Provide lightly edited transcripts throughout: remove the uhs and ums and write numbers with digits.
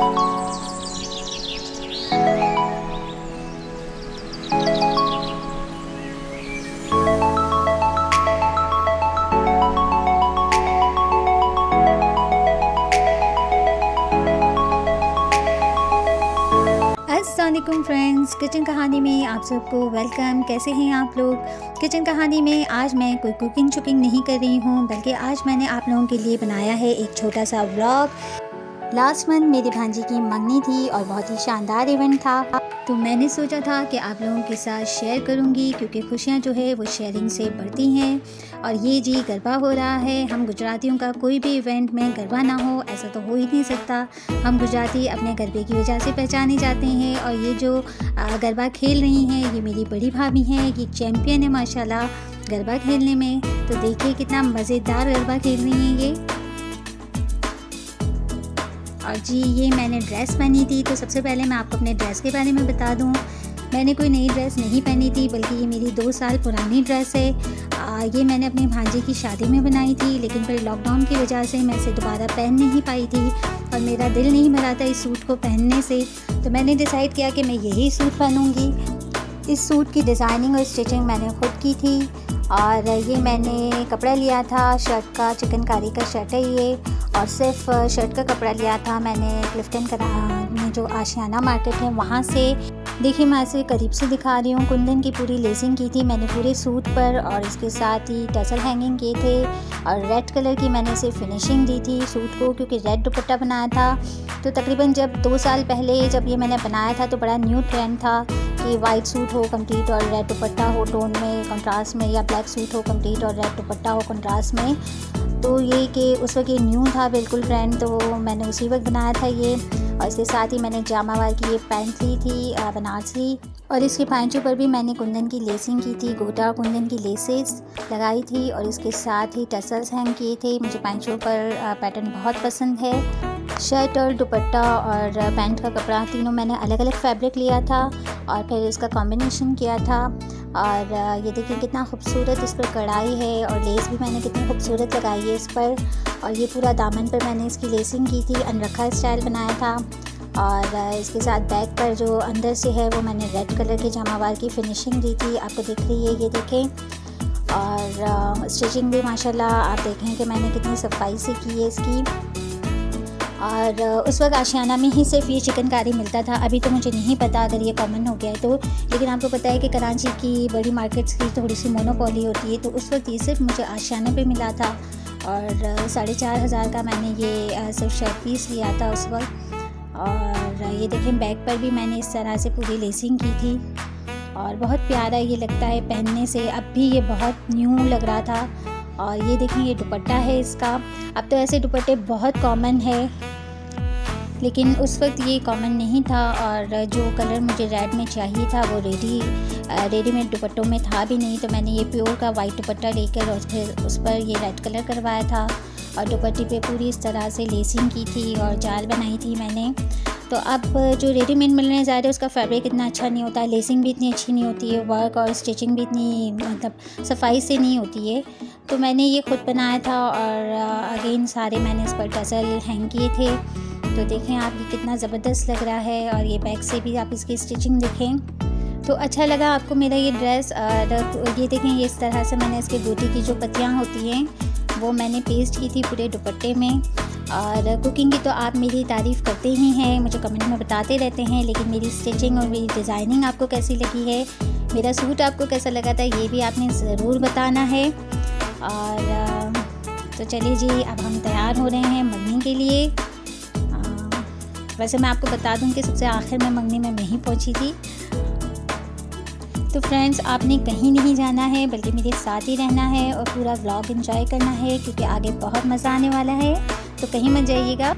अस्सलामुअलैकुम friends, kitchen कहानी में आप सबको वेलकम। कैसे हैं आप लोग? किचन कहानी में आज मैं कोई कुकिंग शुकिंग नहीं कर रही हूँ, बल्कि आज मैंने आप लोगों के लिए बनाया है एक छोटा सा व्लॉग। लास्ट मंथ मेरी भांजी की मंगनी थी और बहुत ही शानदार इवेंट था, तो मैंने सोचा था कि आप लोगों के साथ शेयर करूंगी, क्योंकि खुशियां जो है वो शेयरिंग से बढ़ती हैं। और ये जी गरबा हो रहा है। हम गुजरातियों का कोई भी इवेंट में गरबा ना हो ऐसा तो हो ही नहीं सकता। हम गुजराती अपने गरबे की वजह से पहचाने जाते हैं। और ये जो गरबा खेल रही हैं ये मेरी बड़ी भाभी हैं, ये चैम्पियन है माशाल्लाह गरबा खेलने में। तो देखिए कितना मज़ेदार गरबा खेल रही हैं ये। और जी ये मैंने ड्रेस पहनी थी। तो सबसे पहले मैं आपको अपने ड्रेस के बारे में बता दूं, मैंने कोई नई ड्रेस नहीं पहनी थी, बल्कि ये मेरी 2 साल पुरानी ड्रेस है। ये मैंने अपनी भांजी की शादी में बनाई थी, लेकिन फिर लॉकडाउन की वजह से मैं इसे दोबारा पहन नहीं पाई थी और मेरा दिल नहीं भरा था इस सूट को पहनने से। तो मैंने डिसाइड किया कि मैं यही सूट पहनूँगी। इस सूट की डिज़ाइनिंग और स्टिचिंग मैंने खुद की थी। और ये मैंने कपड़ा लिया था शर्ट का, चिकनकारी का शर्ट है ये। और सिर्फ शर्ट का कपड़ा लिया था मैंने क्लिफ्टन में जो आशियाना मार्केट है वहाँ से। देखिए मैं ऐसे करीब से दिखा रही हूँ। कुंदन की पूरी लेसिंग की थी मैंने पूरे सूट पर, और इसके साथ ही टसल हैंगिंग किए थे। और रेड कलर की मैंने इसे फिनिशिंग दी थी सूट को, क्योंकि रेड दुपट्टा बनाया था। तो तकरीबन जब 2 साल पहले जब ये मैंने बनाया था तो बड़ा न्यू ट्रेंड था कि वाइट सूट हो कंप्लीट और रेड दुपट्टा हो टोन में कंट्रास्ट में, या ब्लैक सूट हो कंप्लीट और रेड दुपट्टा हो कंट्रास्ट में। तो ये कि उस वक्त ये न्यू था बिल्कुल ट्रेंड, तो मैंने उसी वक्त बनाया था ये। और इसके साथ ही मैंने जामावार की ये पैंट ली थी बनारसी, और इसके पैंचों पर भी मैंने कुंदन की लेसिंग की थी, गोटा कुंदन की लेसेस लगाई थी। और इसके साथ ही टसल्स हैंग किए थे। मुझे पैंचों पर पैटर्न बहुत पसंद है। शर्ट और दुपट्टा और पैंट का कपड़ा तीनों मैंने अलग अलग फैब्रिक लिया था और फिर इसका कॉम्बिनेशन किया था। और ये देखिए कितना खूबसूरत इस पर कढ़ाई है, और लेस भी मैंने कितनी खूबसूरत लगाई है इस पर। और ये पूरा दामन पर मैंने इसकी लेसिंग की थी, अनरखा स्टाइल बनाया था। और इसके साथ बैक पर जो अंदर से है वो मैंने रेड कलर की जामावार की फिनिशिंग दी थी, आपको दिख रही है ये देखें। और स्टिचिंग भी माशाल्लाह आप देखें कि मैंने कितनी सफाई से की है इसकी। और उस वक्त आशियाना में ही सिर्फ ये चिकनकारी मिलता था, अभी तो मुझे नहीं पता अगर ये कॉमन हो गया है तो। लेकिन आपको पता है कि कराची की बड़ी मार्केट्स की थोड़ी सी मोनोपोली होती है, तो उस वक्त ये सिर्फ मुझे आशियाना पे मिला था। और 4,500 का मैंने ये सिर्फ शर्ट पीस लिया था उस वक्त। और ये देखें बैक पर भी मैंने इस तरह से पूरी लेसिंग की थी, और बहुत प्यारा ये लगता है पहनने से। अब भी ये बहुत न्यू लग रहा था। और ये देखें ये दुपट्टा है इसका। अब तो ऐसे दुपट्टे बहुत कॉमन है, लेकिन उस वक्त ये कॉमन नहीं था। और जो कलर मुझे रेड में चाहिए था वो रेडीमेड दुपट्टों में था भी नहीं, तो मैंने ये प्योर का वाइट दुपट्टा लेकर और फिर उस पर ये रेड कलर करवाया था। और दुपट्टे पे पूरी इस तरह से लेसिंग की थी और जाल बनाई थी मैंने। तो अब जो रेडीमेड मिलने जा रहे हैं उसका फैब्रिक इतना अच्छा नहीं होता है, लेसिंग भी इतनी अच्छी नहीं होती है, वर्क और स्टिचिंग भी इतनी मतलब सफाई से नहीं होती है। तो मैंने ये खुद बनाया था। और अगेन सारे मैंने इस पर टसल हैंग किए थे। तो देखें आप ये कितना ज़बरदस्त लग रहा है। और ये बैक से भी आप इसकी स्टिचिंग देखें तो अच्छा लगा आपको मेरा ये ड्रेस। और ये देखें ये इस तरह से मैंने इसके गोटी की जो पत्तियाँ होती हैं वो मैंने पेस्ट की थी पूरे दुपट्टे में। और कुकिंग की तो आप मेरी तारीफ़ करते ही हैं, मुझे कमेंट में बताते रहते हैं, लेकिन मेरी स्टिचिंग और मेरी डिज़ाइनिंग आपको कैसी लगी है, मेरा सूट आपको कैसा लगा था, ये भी आपने ज़रूर बताना है। और तो चलिए जी अब हम तैयार हो रहे हैं मंगनी के लिए। वैसे मैं आपको बता दूं कि सबसे आखिर में मंगनी में नहीं पहुंची थी। तो फ्रेंड्स आपने कहीं नहीं जाना है, बल्कि मेरे साथ ही रहना है और पूरा व्लॉग एंजॉय करना है, क्योंकि आगे बहुत मज़ा आने वाला है। तो कहीं मत जाइएगा।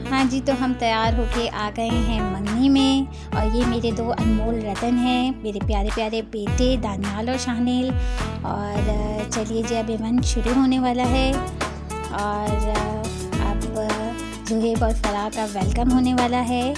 हाँ जी, तो हम तैयार होके आ गए हैं मंगनी में। और ये मेरे 2 अनमोल रतन हैं, मेरे प्यारे प्यारे बेटे दानियाल और शाहनील। और चलिए जी अब इवेंट शुरू होने वाला है। और अब ज़ुहैब और फराह का वेलकम होने वाला है।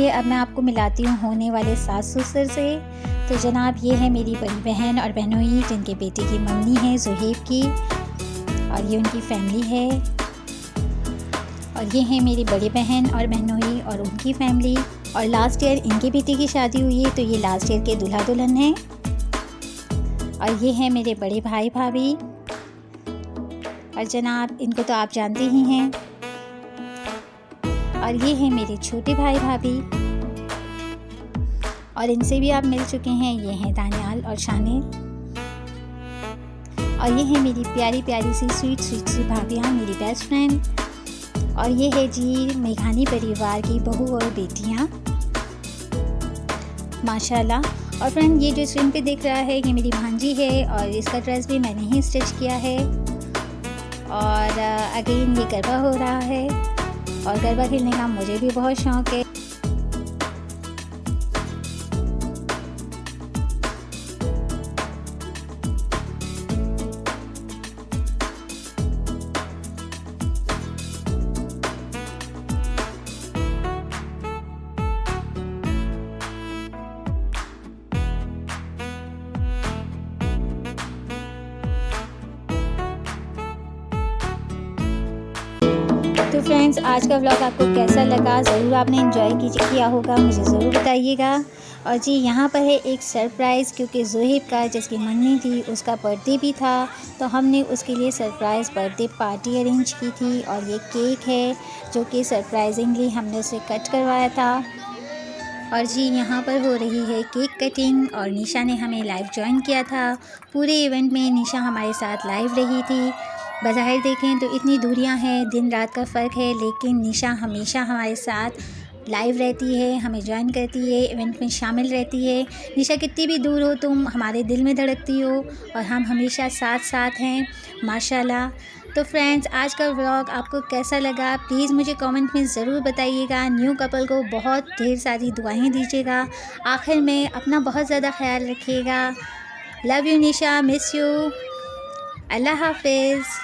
चलिए अब मैं आपको मिलाती हूँ होने वाले सास ससुर से। तो जनाब ये है मेरी बड़ी बहन और बहनोई, जिनके बेटे की मम्मी है ज़ुहैब की, और ये उनकी फैमिली है। और ये है मेरी बड़ी बहन और बहनोई और उनकी फैमिली। और लास्ट ईयर इनके बेटे की शादी हुई है, तो ये लास्ट ईयर के दूल्हा दुल्हन हैं। और ये है मेरे बड़े भाई भाभी, और जनाब इनको तो आप जानते ही हैं। और ये है मेरे छोटे भाई भाभी, और इनसे भी आप मिल चुके हैं। ये हैं दानियाल और शानिल। और ये है मेरी प्यारी प्यारी सी स्वीट स्वीट सी भाभियाँ, मेरी बेस्ट फ्रेंड। और ये है जी मेघानी परिवार की बहू और बेटियाँ, माशाल्लाह। और फ्रेंड ये जो स्क्रीन पे दिख रहा है ये मेरी भांजी है, और इसका ड्रेस भी मैंने ही स्टिच किया है। और अगेन ये गरबा हो रहा है, और गरबा खेलने का मुझे भी बहुत शौक़ है। तो फ्रेंड्स आज का व्लॉग आपको कैसा लगा, ज़रूर आपने एंजॉय किया होगा, मुझे ज़रूर बताइएगा। और जी यहाँ पर है एक सरप्राइज़, क्योंकि ज़ुहैब का जिसकी मंगनी थी उसका बर्थडे भी था, तो हमने उसके लिए सरप्राइज़ बर्थडे पार्टी अरेंज की थी। और ये केक है जो कि सरप्राइजिंगली हमने उसे कट करवाया था। और जी यहाँ पर हो रही है केक कटिंग, और निशा ने हमें लाइव ज्वाइन किया था। पूरे इवेंट में निशा हमारे साथ लाइव रही थी। बज़ाहिर देखें तो इतनी दूरियां हैं, दिन रात का फ़र्क है, लेकिन निशा हमेशा हमारे साथ लाइव रहती है, हमें ज्वाइन करती है, इवेंट में शामिल रहती है। निशा कितनी भी दूर हो तुम हमारे दिल में धड़कती हो, और हम हमेशा साथ साथ हैं माशाल्लाह। तो फ्रेंड्स आज का व्लॉग आपको कैसा लगा प्लीज़ मुझे कमेंट में ज़रूर बताइएगा। न्यू कपल को बहुत ढेर सारी दुआएं दीजिएगा। आखिर में अपना बहुत ज़्यादा ख्याल रखिएगा। Love you Nisha, miss you, अल्लाह हाफिज़।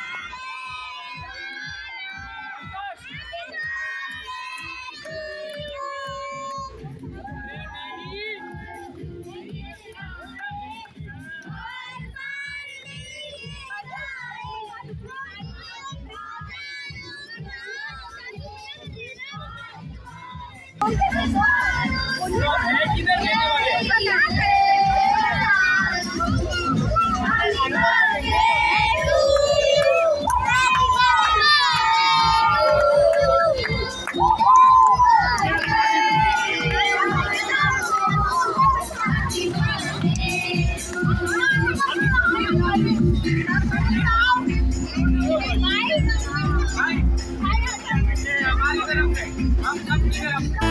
हमारी तरफ से हम सब